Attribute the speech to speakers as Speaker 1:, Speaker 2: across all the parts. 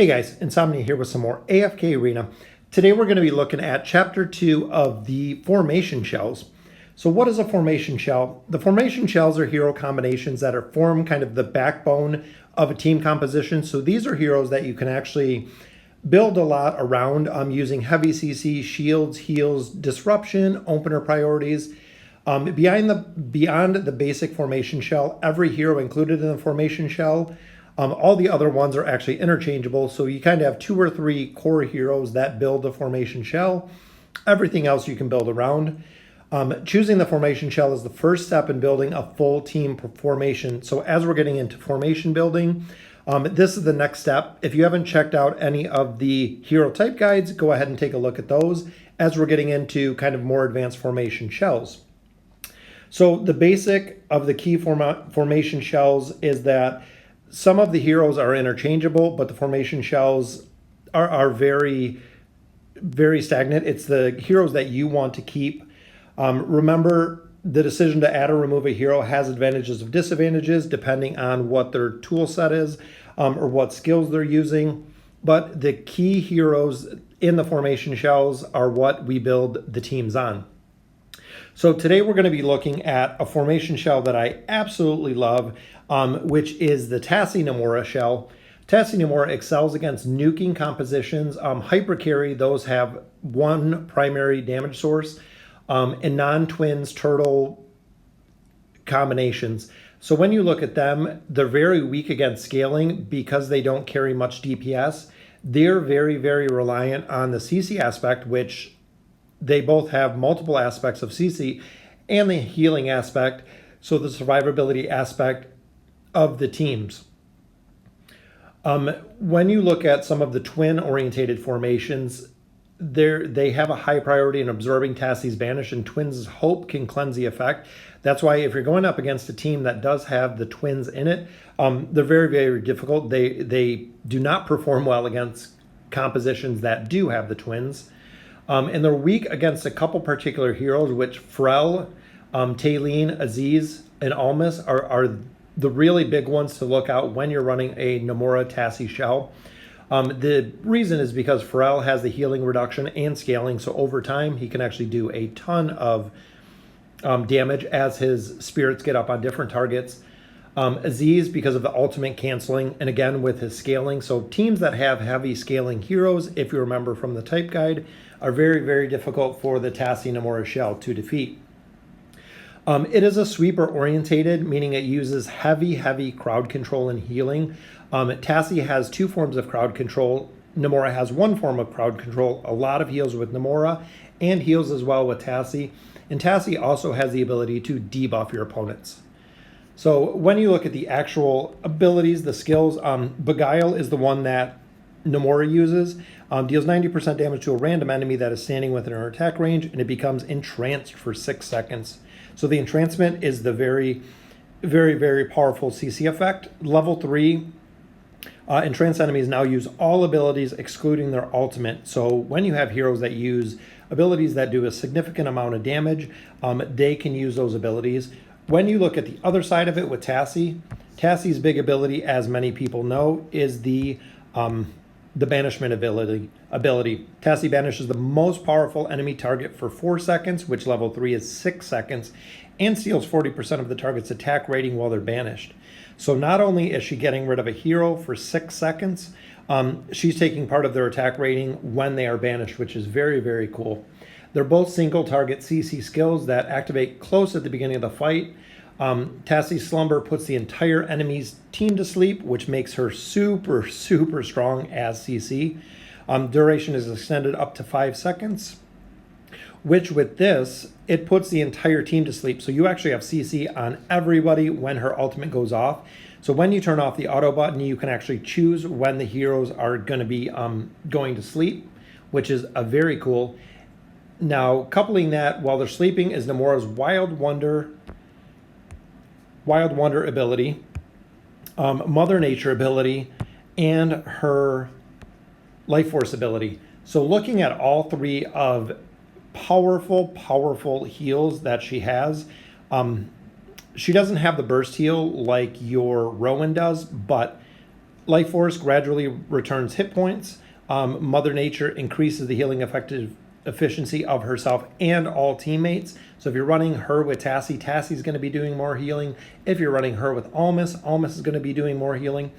Speaker 1: Hey guys, Insomnia here with some more AFK Arena. Today we're going to be looking at Chapter 2 of the Formation Shells. So what is a Formation Shell? The Formation Shells are hero combinations that form kind of the backbone of a team composition. So these are heroes that you can actually build a lot around using heavy CC, shields, heals, disruption, opener priorities. Beyond the basic Formation Shell, every hero included in the Formation Shell, all the other ones are actually interchangeable, so you kind of have 2 or 3 core heroes that build the Formation Shell. Everything else you can build around. Choosing the Formation Shell is the first step in building a full team formation. So as we're getting into formation building, this is the next step. If you haven't checked out any of the hero type guides, go ahead and take a look at those as we're getting into kind of more advanced formation shells. So the basic of the key formation shells is that some of the heroes are interchangeable, but the formation shells are very, very stagnant. It's the heroes that you want to keep. Remember, the decision to add or remove a hero has advantages and disadvantages depending on what their tool set is or what skills they're using. But the key heroes in the formation shells are what we build the teams on. So today we're going to be looking at a formation shell that I absolutely love, which is the Tassi Nomura shell. Tassi Nomura excels against nuking compositions. Hyper carry, those have one primary damage source, and non-twins turtle combinations. So when you look at them, they're very weak against scaling because they don't carry much DPS. They're very, very reliant on the CC aspect, which they both have multiple aspects of CC and the healing aspect, so the survivability aspect of the teams. When you look at some of the twin-orientated formations, they have a high priority in absorbing Tassi's Banish, and Twins' Hope can cleanse the effect. That's why if you're going up against a team that does have the twins in it, they're very, very difficult. They do not perform well against compositions that do have the twins. And they're weak against a couple particular heroes, which Pharrell, Talene, Aziz, and Almas are the really big ones to look out when you're running a Nomura Tassi shell. The reason is because Pharrell has the healing reduction and scaling, so over time he can actually do a ton of damage as his spirits get up on different targets. Aziz, because of the ultimate canceling, and again with his scaling. So teams that have heavy scaling heroes, if you remember from the type guide, are very, very difficult for the Tassi Nomura shell to defeat. It is a sweeper orientated, meaning it uses heavy crowd control and healing. Tassi has 2 forms of crowd control. Nomura has 1 form of crowd control. A lot of heals with Nomura and heals as well with Tassi. And Tassi also has the ability to debuff your opponents. So when you look at the actual abilities, the skills, Beguile is the one that Nomura uses. Deals 90% damage to a random enemy that is standing within her attack range, and it becomes entranced for 6 seconds. So the entrancement is the very, very, very powerful CC effect. Level 3, entranced enemies now use all abilities excluding their ultimate. So when you have heroes that use abilities that do a significant amount of damage, they can use those abilities. When you look at the other side of it with Tassi, Tassi's big ability, as many people know, is the banishment ability. Tassi banishes the most powerful enemy target for 4 seconds, which level 3 is 6 seconds, and steals 40% of the target's attack rating while they're banished. So not only is she getting rid of a hero for 6 seconds, she's taking part of their attack rating when they are banished, which is very, very cool. They're both single target CC skills that activate close at the beginning of the fight. Tassi's Slumber puts the entire enemy's team to sleep, which makes her super, super strong as CC. Duration is extended up to 5 seconds, which with this, it puts the entire team to sleep. So you actually have CC on everybody when her ultimate goes off. So when you turn off the auto button, you can actually choose when the heroes are going to be going to sleep, which is a very cool. Now, coupling that while they're sleeping is Nomura's Wild Wonder ability, Mother Nature ability, and her Life Force ability. So looking at all 3 of powerful heals that she has, she doesn't have the burst heal like your Rowan does, but Life Force gradually returns hit points. Mother Nature increases the healing efficiency of herself and all teammates. So if you're running her with Tassie, Tassie's going to be doing more healing. If you're running her with Almas, Almas is going to be doing more healing.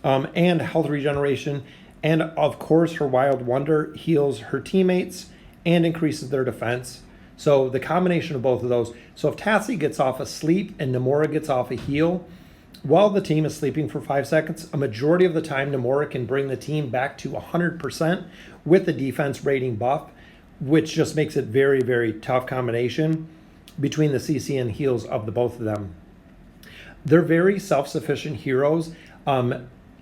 Speaker 1: And health regeneration. And of course, her Wild Wonder heals her teammates and increases their defense. So the combination of both of those. So if Tassie gets off a sleep and Namora gets off a heal, while the team is sleeping for 5 seconds, a majority of the time Namora can bring the team back to 100% with the defense rating buff, which just makes it very, very tough combination between the CC and heals of the both of them. They're very self-sufficient heroes.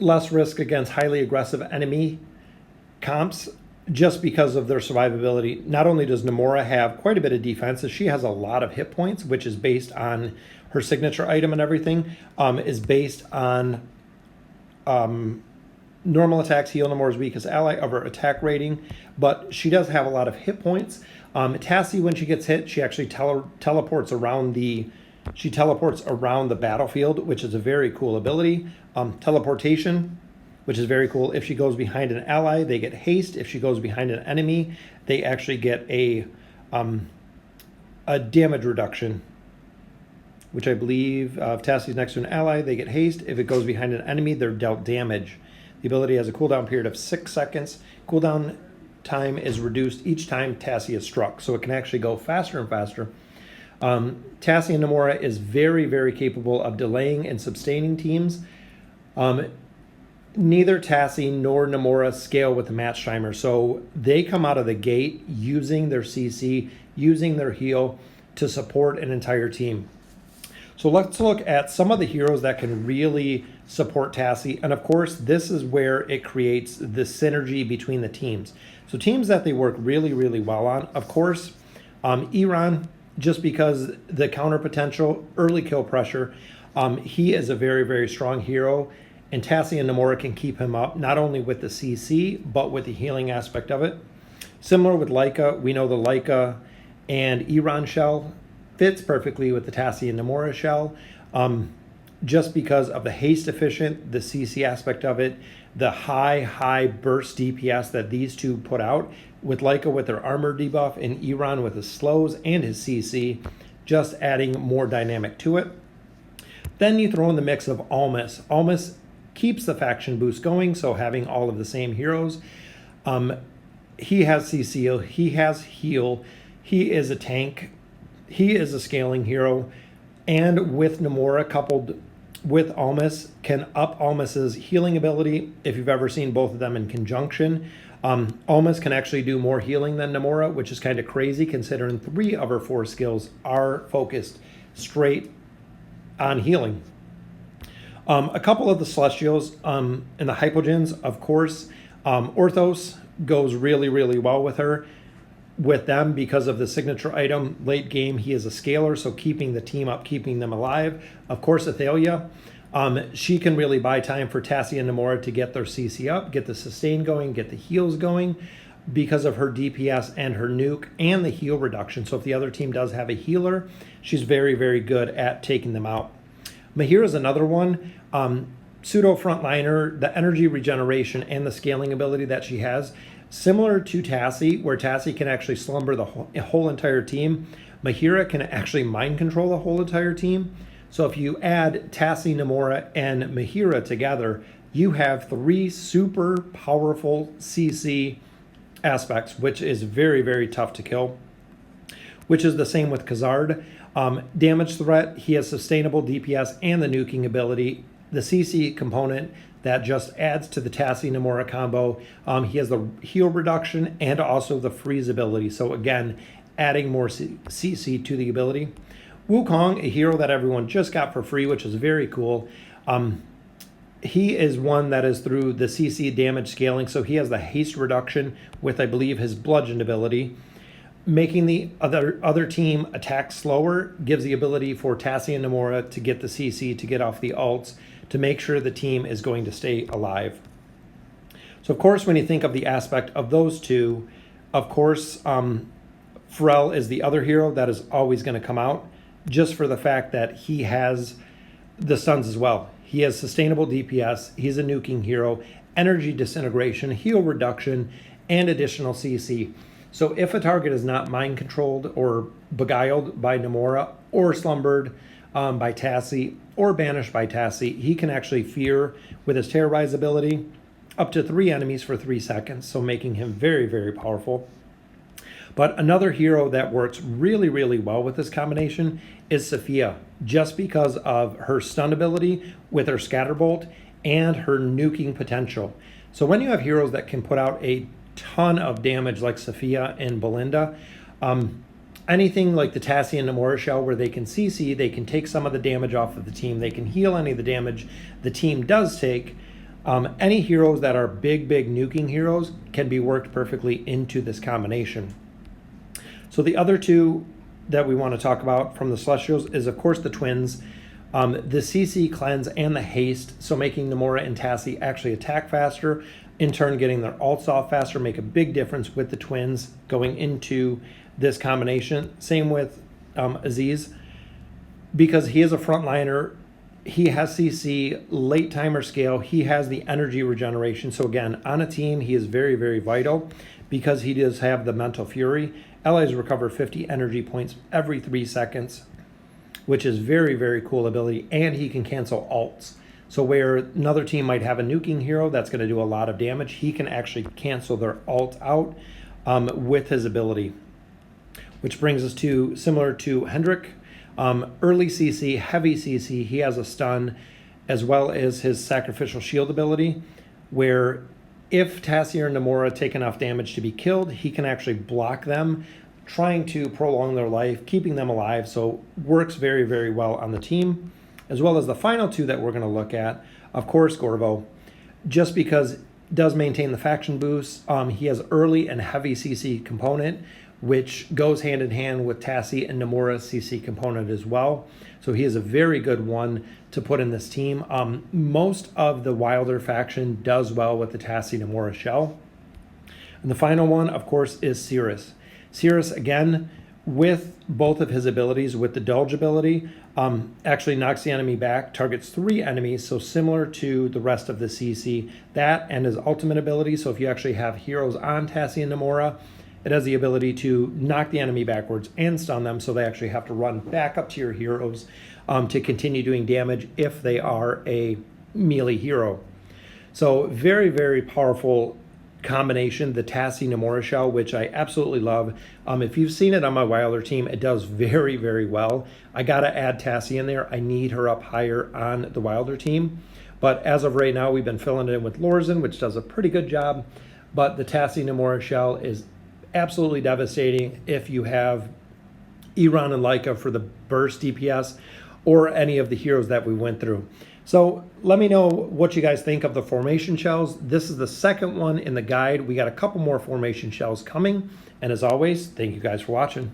Speaker 1: Less risk against highly aggressive enemy comps just because of their survivability. Not only does Namora have quite a bit of defense, she has a lot of hit points, which is based on her signature item and everything, is based on normal attacks heal Namora's weakest ally of her attack rating, but she does have a lot of hit points. Tassie, when she gets hit, she actually teleports around the battlefield, which is a very cool ability. Teleportation, which is very cool. If she goes behind an ally, they get haste. If she goes behind an enemy, they actually get a damage reduction, which I believe if Tassie's next to an ally, they get haste. If it goes behind an enemy, they're dealt damage. The ability has a cooldown period of 6 seconds. Cooldown time is reduced each time Tassie is struck, so it can actually go faster and faster. Tassie and Namora is very, very capable of delaying and sustaining teams. Neither Tassie nor Namora scale with the match timer, so they come out of the gate using their CC, using their heal to support an entire team. So let's look at some of the heroes that can really support Tassie. And of course, this is where it creates the synergy between the teams. So teams that they work really, really well on. Of course, Iran, just because the counter potential, early kill pressure, he is a very, very strong hero. And Tassie and Namora can keep him up, not only with the CC, but with the healing aspect of it. Similar with Leica, we know the Leica and Iran shell fits perfectly with the Tassie and Namora shell, just because of the haste efficient, the CC aspect of it, the high burst DPS that these two put out, with Leica with their armor debuff and Iran with his slows and his CC, just adding more dynamic to it. Then you throw in the mix of Almas. Almas keeps the faction boost going, so having all of the same heroes. He has CC, he has heal, he is a tank, he is a scaling hero, and with Namora coupled with Almas can up Almas's healing ability. If you've ever seen both of them in conjunction, Almas can actually do more healing than Namora, which is kind of crazy considering 3 of her 4 skills are focused straight on healing. A couple of the Celestials and the Hypogeans, of course, Orthos goes really, really well with her, with them because of the signature item. Late game, he is a scaler, so keeping the team up, keeping them alive. Of course, Athalia, she can really buy time for Tassie and Namora to get their CC up, get the sustain going, get the heals going because of her DPS and her nuke and the heal reduction. So if the other team does have a healer, she's very, very good at taking them out. Mahir is another one. Pseudo frontliner, the energy regeneration and the scaling ability that she has, similar to Tassie, where Tassie can actually slumber the whole entire team. Mahira can actually mind control the whole entire team. So if you add Tassie, Namora, and Mahira together, you have 3 super powerful CC aspects, which is very, very tough to kill, which is the same with Khazard. Damage threat, he has sustainable DPS and the nuking ability. The CC component that just adds to the Tassie Namora combo. He has the heal reduction and also the freeze ability. So again, adding more CC to the ability. Wukong, a hero that everyone just got for free, which is very cool. He is one that is through the CC damage scaling. So he has the haste reduction with, I believe, his bludgeon ability. Making the other team attack slower gives the ability for Tassie and Namora to get the CC, to get off the ults, to make sure the team is going to stay alive. So of course, when you think of the aspect of those two, of course, Pharrell is the other hero that is always going to come out, just for the fact that he has the stuns as well. He has sustainable DPS. He's a nuking hero, energy disintegration, heal reduction, and additional CC. So if a target is not mind controlled or beguiled by Namora or slumbered by Tassie or banished by Tassie, he can actually fear with his terrorize ability up to 3 enemies for 3 seconds, so making him very, very powerful. But another hero that works really, really well with this combination is Sophia, just because of her stun ability with her Scatterbolt and her nuking potential. So when you have heroes that can put out a ton of damage like Sophia and Belinda, anything like the Tassie and Namora shell where they can CC, they can take some of the damage off of the team, they can heal any of the damage the team does take. Any heroes that are big nuking heroes can be worked perfectly into this combination. So the other two that we want to talk about from the Celestials is, of course, the twins. The CC cleanse and the haste, so making Namora and Tassie actually attack faster, in turn getting their ults off faster, make a big difference with the twins going into this combination. Same with Aziz, because he is a frontliner. He has CC, late timer scale. He has the energy regeneration. So again, on a team, he is very, very vital because he does have the mental fury. Allies recover 50 energy points every 3 seconds, which is very, very cool ability. And he can cancel ults. So where another team might have a nuking hero that's going to do a lot of damage, he can actually cancel their ult out with his ability. Which brings us to, similar to Hendrik, early CC, heavy CC, he has a stun, as well as his sacrificial shield ability, where if Tassie or Namora take enough damage to be killed, he can actually block them, trying to prolong their life, keeping them alive, so works very, very well on the team. As well as the final two that we're going to look at, of course, Gorvo, just because it does maintain the faction boost. He has early and heavy CC component, which goes hand in hand with Tassie and Namora's CC component as well. So he is a very good one to put in this team. Most of the Wilder faction does well with the Tassie Namora shell. And the final one, of course, is Cirrus. Cirrus, again, with both of his abilities, with the Dulge ability, actually knocks the enemy back, targets 3 enemies, so similar to the rest of the CC. That and his ultimate ability, so if you actually have heroes on Tassie and Namora, it has the ability to knock the enemy backwards and stun them, so they actually have to run back up to your heroes to continue doing damage if they are a melee hero. So very, very powerful combination, the Tassie Namora shell, which I absolutely love. If you've seen it on my Wilder team, it does very, very well. I got to add Tassie in there. I need her up higher on the Wilder team. But as of right now, we've been filling it in with Lorzen, which does a pretty good job. But the Tassie Namora shell is absolutely devastating if you have Iran and Leica for the burst DPS or any of the heroes that we went through. So let me know what you guys think of the formation shells. This is the second one in the guide. We got a couple more formation shells coming. And as always, thank you guys for watching.